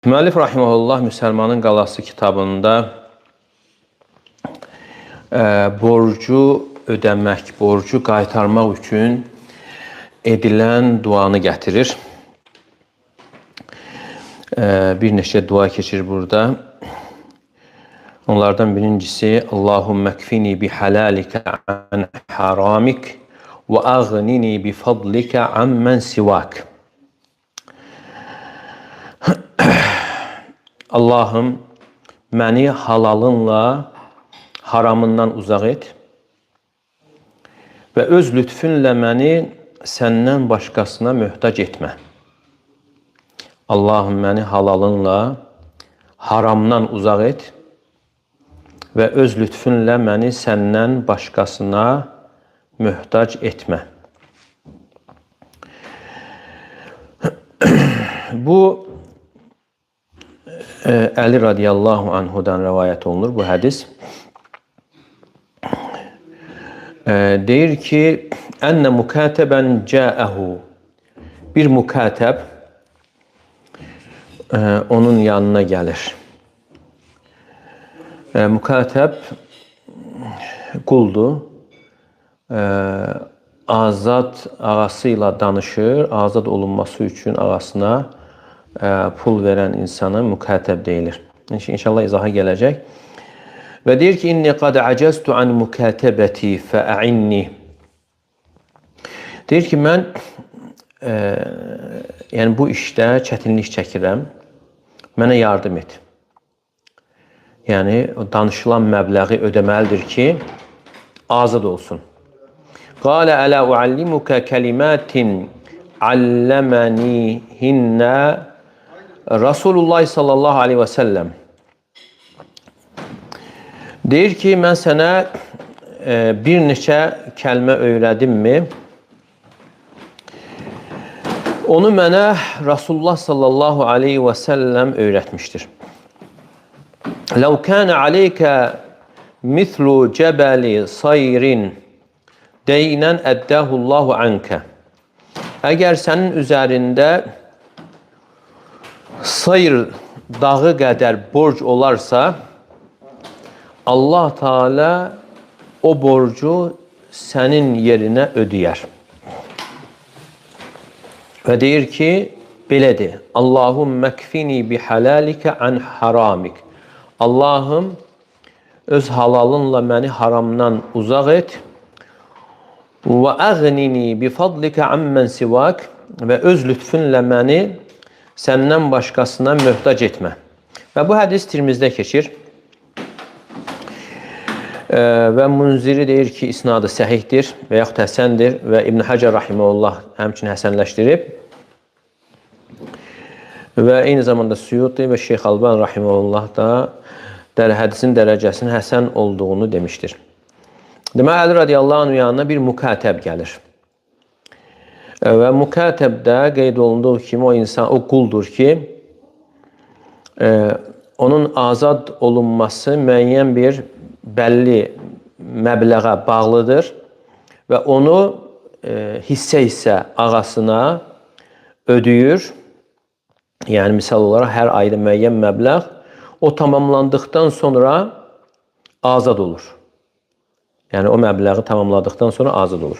Müəllif rahimehullah Müsəlmanın Qalası kitabında borcu ödəmək, borcu qaytarmaq üçün edilən duanı gətirir. Bir neçə dua keçir burada. Onlardan birincisi Allahümme kfini bi halalika an haramik ve aghnini bi fadlika ammen sivak. Allahım, məni halalınla haramından uzaq et və öz lütfünlə məni səndən başqasına möhtac etmə. Allahım, məni halalınla haramdan uzaq et və öz lütfünlə məni səndən başqasına möhtac etmə. Bu Əli radiyallahu anhudan rəvayət olunur bu hədis. Deyir ki, ənə mükatəbən cəəhu. Bir mükatəb onun yanına gəlir. Mükatəb quldur. Azad ağası ilə danışır. Azad olunması üçün ağasına pul verən insana mükatəb deyilir. İnşallah izaha gələcək. Və deyir ki, inni qad acəztu an mükatəbəti fə'inni. Deyir ki, mən yəni bu işdə çətinlik çəkirəm. Mənə yardım et. Yəni, danışılan məbləği ödəməlidir ki, azad olsun. Qalə ələ uallimukə kəlimətin alləmənihinnə Rasulullah sallallahu aleyhi və səlləm. Deyir ki, mən sənə bir neçə kəlmə öyrədimmi? Onu mənə Rasulullah sallallahu aleyhi və səlləm öyrətmişdir. Ləv kənə aleykə mithlu cəbəli sayrin deynən əddəhullahu ankə. Əgər sənin üzərində sayr dağı qədər borc olarsa, Allah Teala o borcu sənin yerinə ödəyər. Və deyir ki, belədir. Allahümme kfini bi halalikə an haramik. Allahım, öz halalınla məni haramdan uzaq et. Və əğnini bi fadlikə ammən sivak. Və öz lütfünlə məni səndən başqasına möhtac etmə. Və bu hədis Tirmizdə keçir. Və Munziri deyir ki, isnadı səhihdir və yaxud həsəndir və İbn Həcər rahimehullah həmçinin həsənləşdirib. Və eyni zamanda Suyuti və Şeyx Alban rahimehullah da hədisin dərəcəsinin həsən olduğunu demişdir. Demək, Əli radiyallahu anh yanına bir mükatəb gəlir. Və mükatəbdə qeyd olunduğu kimi o insan, o quldur ki, onun azad olunması müəyyən bir bəlli məbləğə bağlıdır və onu hissə-hissə ağasına ödəyir. Yəni, misal olaraq, hər ayda müəyyən məbləğ o tamamlandıqdan sonra azad olur. Yəni, o məbləği tamamladıqdan sonra azad olur.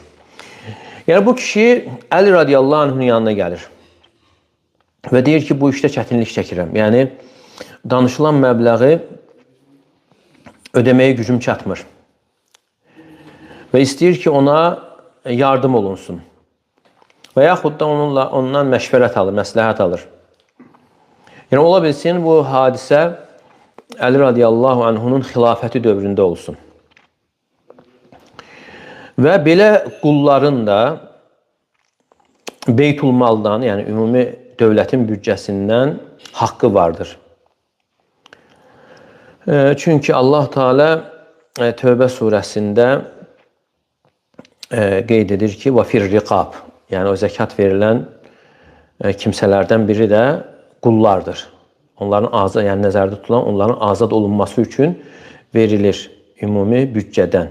Yəni, bu kişi Əli radiyallahu anh'ın yanına gəlir və deyir ki, bu işdə çətinlik çəkirəm. Yəni, danışılan məbləği ödəməyə gücüm çatmır. Və istəyir ki, ona yardım olunsun. Və yaxud da ondan məşvərət alır, məsləhət alır. Yəni, ola bilsin, bu hadisə Əli radiyallahu anh'ın xilafəti dövründə olsun. Və belə qulların da Beytulmaldan, yəni ümumi dövlətin büdcəsindən haqqı vardır. Çünki Allah Teala Tövbə surəsində qeyd edir ki, vafir riqab, yəni o zəkat verilən kimsələrdən biri də qullardır. Onların azad, yəni nəzərdə tutulan onların azad olunması üçün verilir ümumi büdcədən,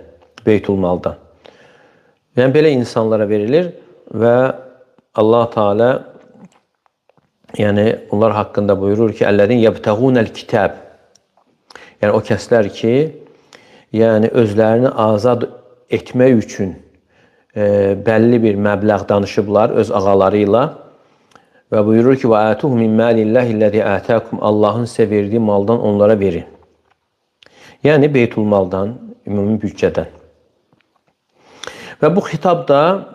Beytulmaldan. Yəni belə insanlara verilir və Allah Teala Yəni onlar haqqında buyurur ki, "Ellezîne yebtagûnel kitâb." Yəni o kəslər ki, yəni özlərini azad etmək üçün bəlli bir məbləğ danışıblar öz ağaları ilə və buyurur ki, "Və atuhum min malillahi'llezî ataakum." Allahın sizə verdiyi maldan onlara verin. Yəni Beytulmaldan, ümumi büdcədən. Və bu xitab da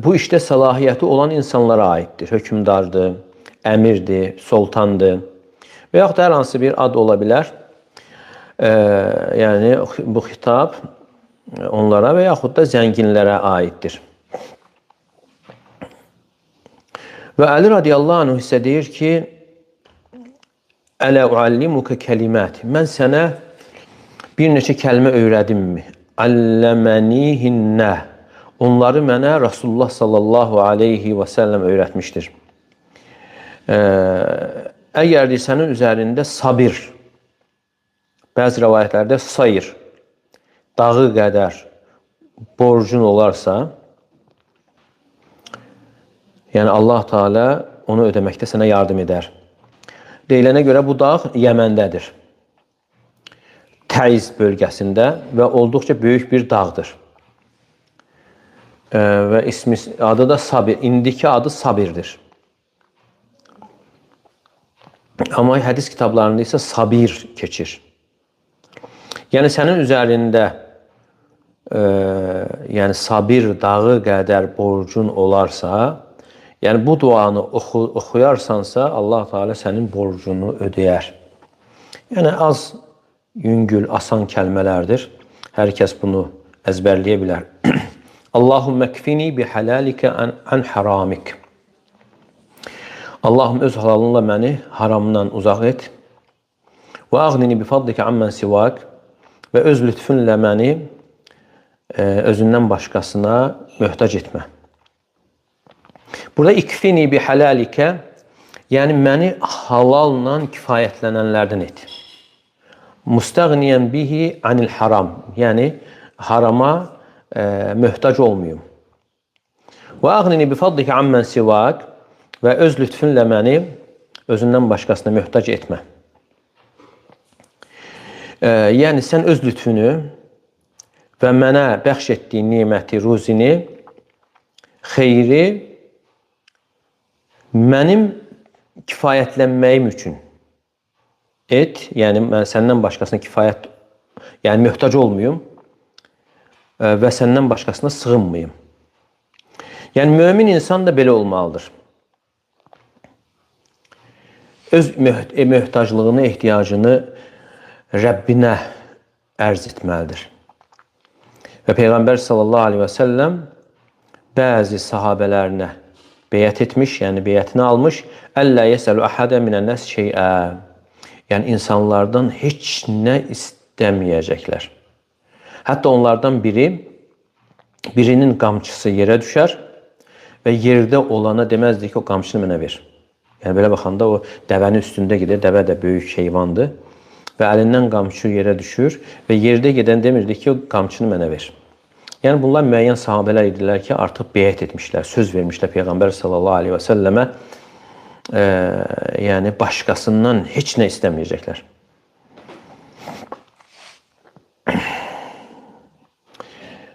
bu işdə səlahiyyəti olan insanlara aiddir. Hökmdardır, əmirdir, sultandır və yaxud da hər hansı bir ad ola bilər. Yəni bu xitab onlara və yaxud da zənginlərə aiddir. Və Əli radiyallahu anh isə deyir ki, "Ələ uallimuka kəlimat." Mən sənə bir neçə kəlmə öyrədimmi? Allamanihinna. Onları mənə Rasulullah sallallahu aleyhi və səlləm öyrətmişdir. Əgər sənin üzərində sabir, bəzi rəvayətlərdə sayır, dağı qədər borcun olarsa, yəni Allah Teala onu ödəməkdə sənə yardım edər. Deyilənə görə bu dağ Yəməndədir. Təiz bölgəsində və olduqca böyük bir dağdır. Və ismi, adı da Sabir. İndiki adı Sabirdir. Amma hədis kitablarında isə Sabir keçir. Yəni sənin üzərində yəni Sabir dağı qədər borcun olarsa, yəni bu duanı oxuyarsansa, Allah Teala sənin borcunu ödəyər. Yəni az, yüngül, asan kəlmələrdir. Hər kəs bunu əzbərləyə bilər. Allahümme kfini bi halalikə an haramik. Allahım öz halalınla məni haramdan uzaq et. Və ağnini bi fadlikə amman sivak. Və öz lütfünlə məni özündən başqasına möhtac etmə. Burada ikfini bi halalikə, yəni məni halalla kifayətlənənlərdən et. Mustəğniyən bihi anil haram, yəni harama möhtac olmayım. Və ağnini bi fadlikə amman sivak və öz lütfünlə məni özündən başqasına möhtac etmə. Yəni sən öz lütfünü və mənə bəxş etdiyin niməti, ruzini, xeyri mənim kifayətlənməyim üçün et. Yəni mən səndən başqasına kifayət, yəni möhtac olmayım və səndən başqasına sığınmayım. Yəni mömin insan da belə olmalıdır. Öz möhtaclığını, ehtiyacını Rəbbinə ərz etməlidir. Və Peyğəmbər sallallahu aleyhi və səlləm bəzi sahabələrinə beyət etmiş, yəni beyətini almış. Əllə yəsəlu əhədə minənnəs şeyə. Yəni insanlardan heç nə istəməyəcəklər. Hətta onlardan birinin qamçısı yerə düşər və yerdə olana deməzdi ki, o qamçını mənə ver. Yəni belə baxanda o dəvənin üstündə gedir, dəvə də böyük heyvandır və əlindən qamçı yerə düşür və yerdə gedən demirdi ki, o qamçını mənə ver. Yəni bunlar müəyyən sahabələr idilər ki, artıq beyət etmişlər, söz vermişlər Peyğəmbər sallallahu aleyhi və səlləmə, yəni başqasından heç nə istəməyəcəklər.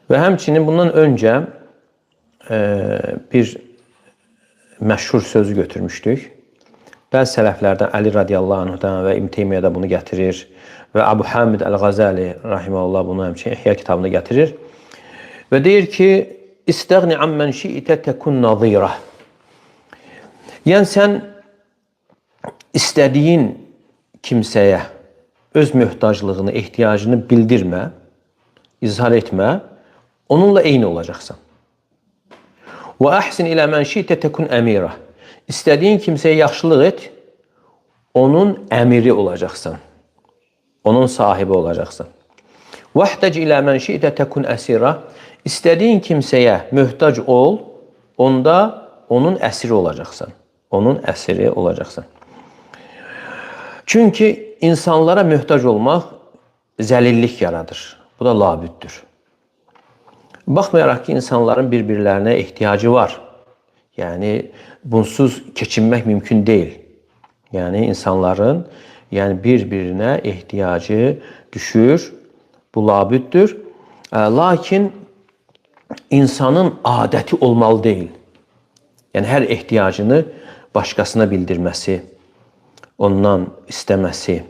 Və həmçinin bundan öncə bir məşhur sözü götürmüşdük. Bəzi sələflərdən Əli radiyallahu anhdan və İbn Teymiyyə də bunu gətirir və Əbu Hamid Əl-Ğazali rahimehullah bunu həmçinin İhya kitabında gətirir. Və deyir ki, İstəğni ammən şi'tə təkun nazirə. Yəni sən istədiyin kimsəyə öz möhtaclığını, ehtiyacını bildirmə, izhar etmə, onunla eyni olacaqsan. Və əhsin ilə mən şi'tə təkun əmirə. İstədiyin kimsəyə yaxşılıq et, onun əmiri olacaqsan. Onun sahibi olacaqsan. Vəhtəc ilə mən şi'tə təkun əsirə. İstədiyin kimsəyə möhtac ol, onda onun əsiri olacaqsan. Onun əsiri olacaqsan. Çünki insanlara möhtac olmaq zəlillik yaradır. Bu da labüddür. Baxmayaraq ki, insanların bir-birlərinə ehtiyacı var. Yəni bunsuz keçinmək mümkün deyil. Yəni insanların bir-birinə ehtiyacı düşür. Bu labüddür. Lakin insanın adəti olmalı deyil. Yəni hər ehtiyacını başqasına bildirməsi, ondan istəməsi,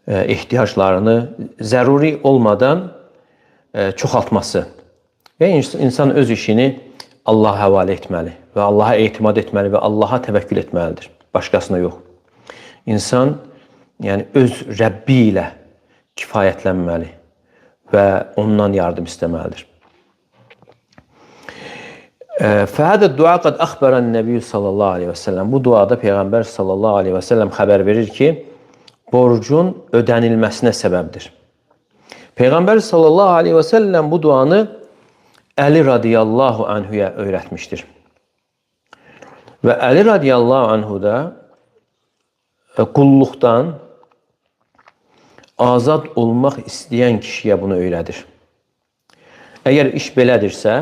ehtiyaclarını zəruri olmadan çoxaltması. Və insan öz işini Allaha həvalə etməli və Allaha etimad etməli və Allaha təvəkkül etməlidir. Başqasına yox. İnsan öz Rəbbi ilə kifayətlənməli və ondan yardım istəməlidir. Fəhədə dua qad əxbərən Nəbi sallallahu aleyhi və səlləm. Bu duada Peyğəmbər sallallahu aleyhi və səlləm xəbər verir ki, borcun ödənilməsinə səbəbdir. Peyğəmbər sallallahu aleyhi və səlləm bu duanı Əli radiyallahu anhuya öyrətmişdir. Və Əli radiyallahu anhu da qulluqdan azad olmaq istəyən kişiyə bunu öyrədir. Əgər iş belədirsə,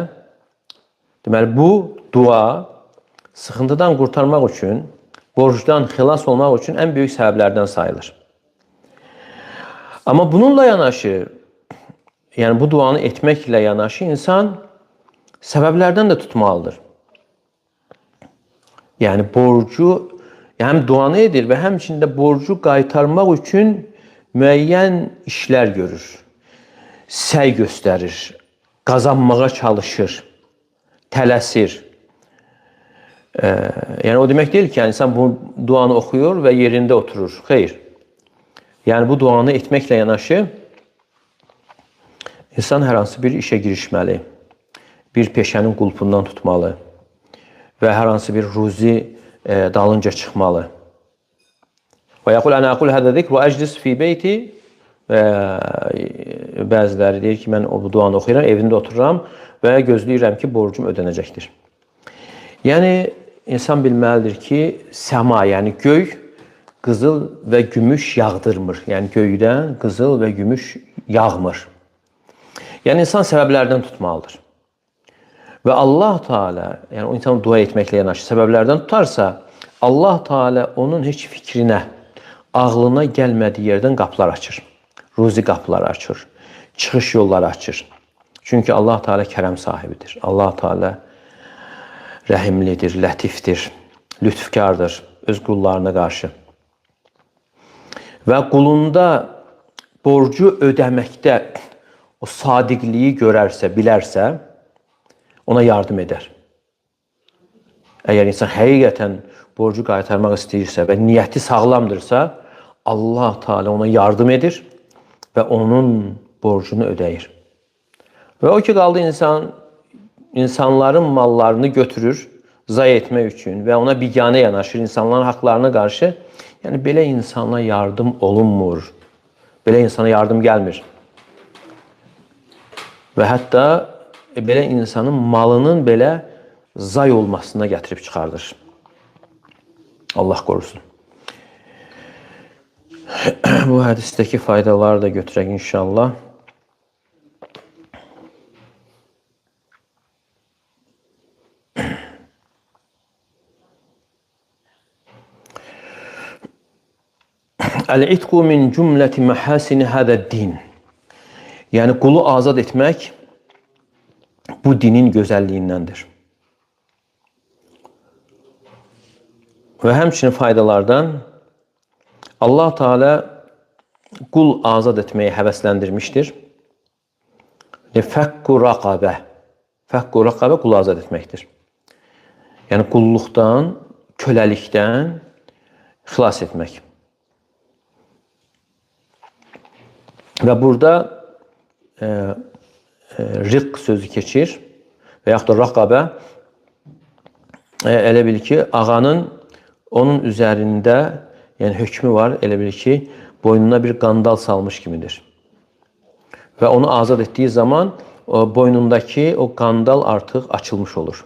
deməli bu dua sıxıntıdan qurtarmaq üçün, borcdan xilas olmaq üçün ən böyük səbəblərdən sayılır. Amma bununla yanaşı, yəni bu duanı etməklə yanaşı insan səbəblərdən də tutmalıdır. Yəni borcu, həm duanı edir və həmçində borcu qaytarmaq üçün müəyyən işlər görür. Səy göstərir, qazanmağa çalışır, tələsir. Yəni o demək deyil ki, insan bu duanı oxuyur və yerində oturur. Xeyr. Yəni bu duanı etməklə yanaşı insan hər hansı bir işə girişməli, bir peşənin qulpundan tutmalı və hər hansı bir ruzi dalınca çıxmalı. Və yəqul ənə aqul hədə zikr və əclis fi beyti və bəziləri deyir ki, mən o duanı oxuyuram, evində otururam və gözləyirəm ki, borcum ödənəcəkdir. Yəni, insan bilməlidir ki, səma, yəni göy, qızıl və gümüş yağdırmır. Yəni, göydən qızıl və gümüş yağmır. Yəni, insan səbəblərdən tutmalıdır. Və Allah Teala, yəni o insan dua etməklə yanaşı səbəblərdən tutarsa, Allah Teala onun heç fikrinə, ağlına gəlmədiyi yerdən qapılar açır. Ruzi qapıları açır, çıxış yolları açır. Çünki Allah Teala kərəm sahibidir. Allah Teala rəhimlidir, lətifdir, lütfkardır öz qullarına qarşı. Və qulunda borcu ödəməkdə o sadiqliyi görərsə, bilərsə, ona yardım edər. Əgər insan həqiqətən borcu qaytarmaq istəyirsə və niyyəti sağlamdırsa, Allah Teala ona yardım edir və onun borcunu ödəyir. Və o ki, qaldı insanların mallarını götürür, zay etmək üçün və ona biganə yanaşır, insanların haqlarına qarşı. Yəni, belə insana yardım olunmur. Belə insana yardım gəlmir. Və hətta belə insanın malının belə zay olmasına gətirib çıxardır. Allah qorusun. Bu hədisdəki faydaları da götürək inşallah. Əl-itqu min cümləti məhəsini hədəd-din. Yəni, qulu azad etmək bu dinin gözəlliyindəndir. Və həmçinin faydalardan Allah Teala qul azad etməyə həvəsləndirmişdir. Fəqqu rəqabə. Fəqqu rəqabə qulu azad etməkdir. Yəni, qulluqdan, köləlikdən xilas etmək. Və burada riq sözü keçir və yaxud da rəqabə elə bil ki, ağanın onun üzərində yəni hökmü var, elə bil ki, boynuna bir qandal salmış kimidir. Və onu azad etdiyi zaman o boynundakı o qandal artıq açılmış olur.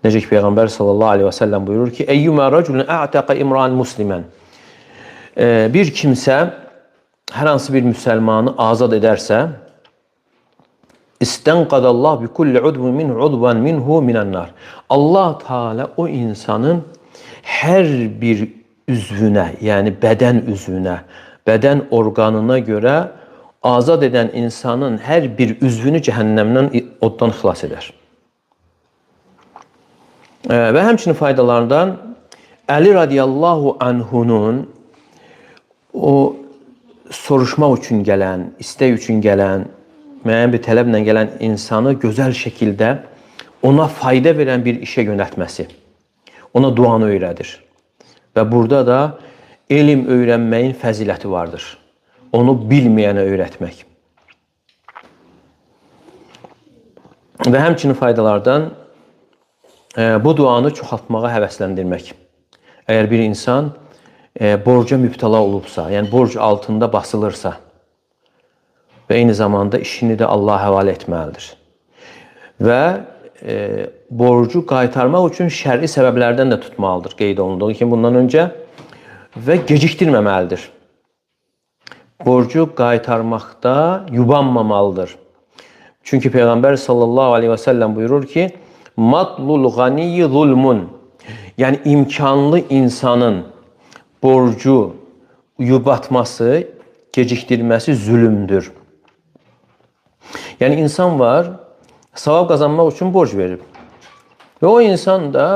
Necə ki, Peyğəmbər sallallahu aleyhi və səlləm buyurur ki, Əyyümə rəculun a'təqə imran muslimən. Bir kimsə hər hansı bir müsəlmanı azad edərsə, İstenqadallah bi kulli udvun minhu udvan minhu minennar. Allah Teala o insanın her bir üzvünə, yəni bədən üzvünə, bədən orqanına görə azad edən insanın hər bir üzvünü cəhənnəmdən, oddan xilas edər. Və həmçinin faydalarından Əli radiyallahu anhunun o soruşmaq üçün gələn, istək üçün gələn, müəyyən bir tələblə gələn insanı gözəl şəkildə ona fayda verən bir işə yönəltməsi, ona duanı öyrədir. Və burada da elm öyrənməyin fəziləti vardır. Onu bilməyənə öyrətmək. Və həmçinin faydalardan bu duanı çoxaltmağa həvəsləndirmək. Əgər bir insan borca mübtəla olubsa, yəni borc altında basılırsa və eyni zamanda işini də Allaha həvalə etməlidir. Və borcu qaytarmaq üçün şər'i səbəblərdən də tutmalıdır, qeyd olunduğu kimi bundan öncə və gecikdirməməlidir. Borcu qaytarmaqda yubanmamalıdır. Çünki Peyğəmbər sallallahu aleyhi və səlləm buyurur ki, matlul ganiyyi zulmun. Yəni imkanlı insanın borcu yubatması, gecikdirməsi zülümdür. Yəni insan var, savab qazanmaq üçün borc verir. Və o insan da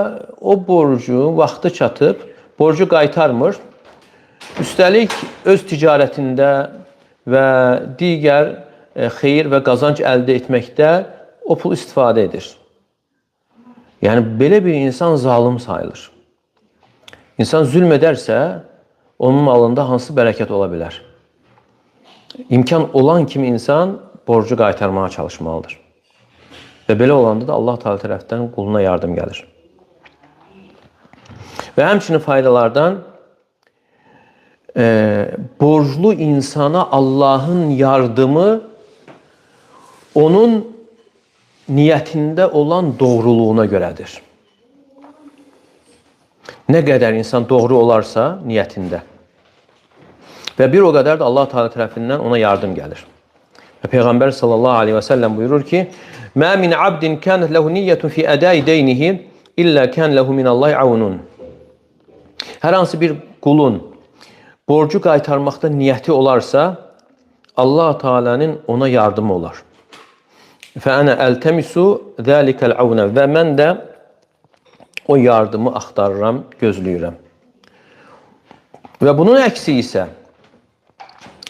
o borcu vaxtı çatıb, borcu qaytarmır. Üstəlik öz ticarətində və digər xeyir və qazanc əldə etməkdə o pul istifadə edir. Yəni belə bir insan zalım sayılır. İnsan zülm edərsə, onun malında hansı bərəkət ola bilər? İmkan olan kimi insan borcu qaytarmağa çalışmalıdır. Və belə olanda da Allah Teala tərəfdən quluna yardım gəlir. Və həmçinin faydalardan borclu insana Allahın yardımı onun niyyətində olan doğruluğuna görədir. Nə qədər insan doğru olarsa niyyətində və bir o qədər də Allah Teala tərəfindən ona yardım gəlir. Və Peyğəmbər sallallahu aleyhi və səlləm buyurur ki, "Mə min abdin kanət lehu niyyətun fi ədai deynihi illə kan lehu minallahi aunun." Hər hansı bir qulun borcu qaytarmaqda niyyəti olarsa, Allah Teala'nın ona yardımı olar. Fəənə əltəmisu zəlikəl avnə və mən də o yardımı axtarıram, gözləyirəm. Və bunun əksi isə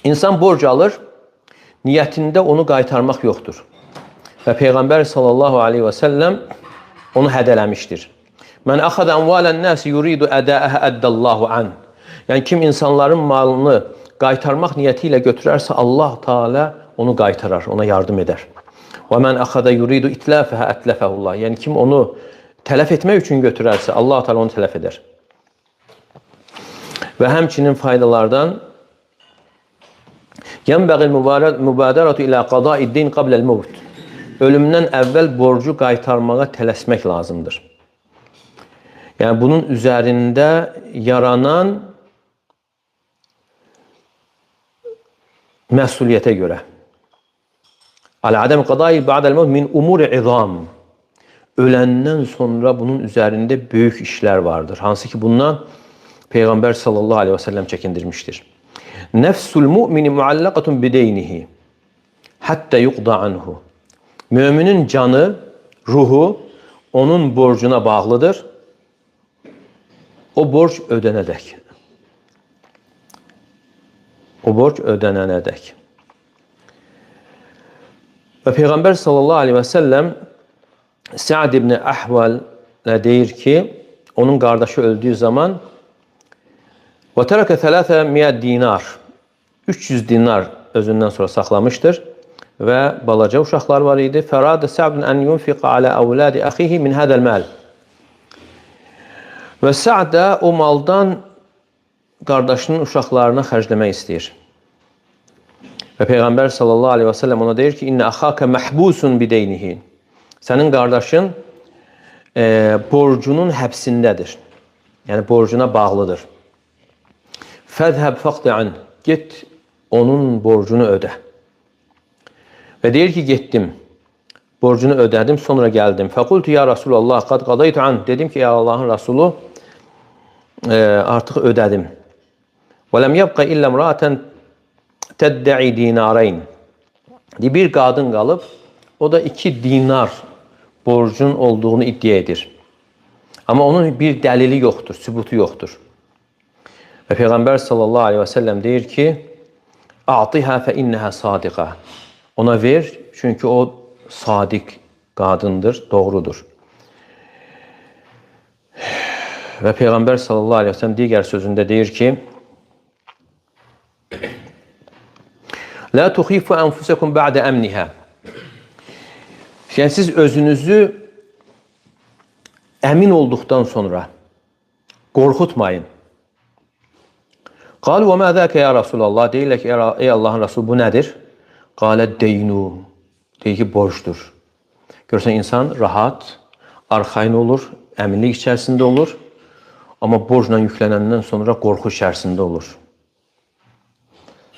insan borc alır, niyyətində onu qaytarmaq yoxdur. Və Peyğəmbər sallallahu aleyhi və səlləm onu hədələmişdir. Mən əxədə əmvalən nəsi yuridu ədəəhə əddəllahu an. Yəni kim insanların malını qaytarmaq niyyəti ilə götürərsə, Allah Teala onu qaytarar, ona yardım edər. Və mən əxədə yuridu itləfəhə ətləfəhullah. Yəni kim onu tələf etmək üçün götürərsə, Allah Teala onu tələf edər. Və həmçinin faydalardan yənbəğil mübadəratu ilə qadaiddin qabləl mevt. Ölümdən əvvəl borcu qaytarmağa tələsmək lazımdır. Yəni bunun üzərində yaranan məsuliyyətə görə. Al-ədəm qadai ba'dəl mevt min umuri izam. Öləndən sonra bunun üzərində böyük işlər vardır. Hansı ki bundan Peyğəmbər sallallahu aleyhi və səlləm çəkindirmişdir. Nəfsul mu'mini muallaqatun bideynihi həttə yuqda anhu. Müminin canı, ruhu onun borcuna bağlıdır. O borc ödənədək. O borc ödənənədək. Və Peyğəmbər sallallahu aleyhi və səlləm Sa'd ibn Əhvalə deyir ki, onun qardaşı öldüyü zaman və tərəkə 300 dinar 300 dinar özündən sonra saxlamışdır və balaca uşaqlar var idi. Fərad Sa'd an yunfiqa ala avladi axihi min hadal mal. Və Sa'd o maldan qardaşının uşaqlarına xərcləmək istəyir. Və Peyğəmbər sallallahu aleyhi və səlləm ona deyir ki, "İnne axaka mahbusun bideynihi." Sənin qardaşın borcunun həbsindədir. Yəni borcuna bağlıdır. Fəzhəb faqdi an. Get onun borcunu ödə. Və deyir ki, getdim. borcunu ödədim, sonra gəldim. Fəqultu ya Rasulullah, qad qadaytu an. Dedim ki, ya Allahın Rasulu, artıq ödədim. Və ləm yəbqə illə mraətən təddə'i dinarayn. Bir qadın qalıb, o da 2 dinar borcun olduğunu iddia edir. Amma onun bir dəlili yoxdur, sübutu yoxdur. Və Peyğəmbər sallallahu aleyhi və səlləm deyir ki, a'tihə fə innəhə sadiqə. Ona ver, çünki o sadiq qadındır, doğrudur. Və Peyğəmbər sallallahu aleyhi və səlləm digər sözündə deyir ki, la tuxifu anfusakum ba'de əmnihə. Yəni, siz özünüzü əmin olduqdan sonra qorxutmayın. Qalu və mə zəkə ya Rasulallah. Deyirlər ki, ey Allahın Rasulü, bu nədir? Qalə deynu. Deyir ki, borcdur. Görürsən, insan rahat, arxain olur, əminlik içərisində olur. Amma borcla yüklənəndən sonra qorxu içərisində olur.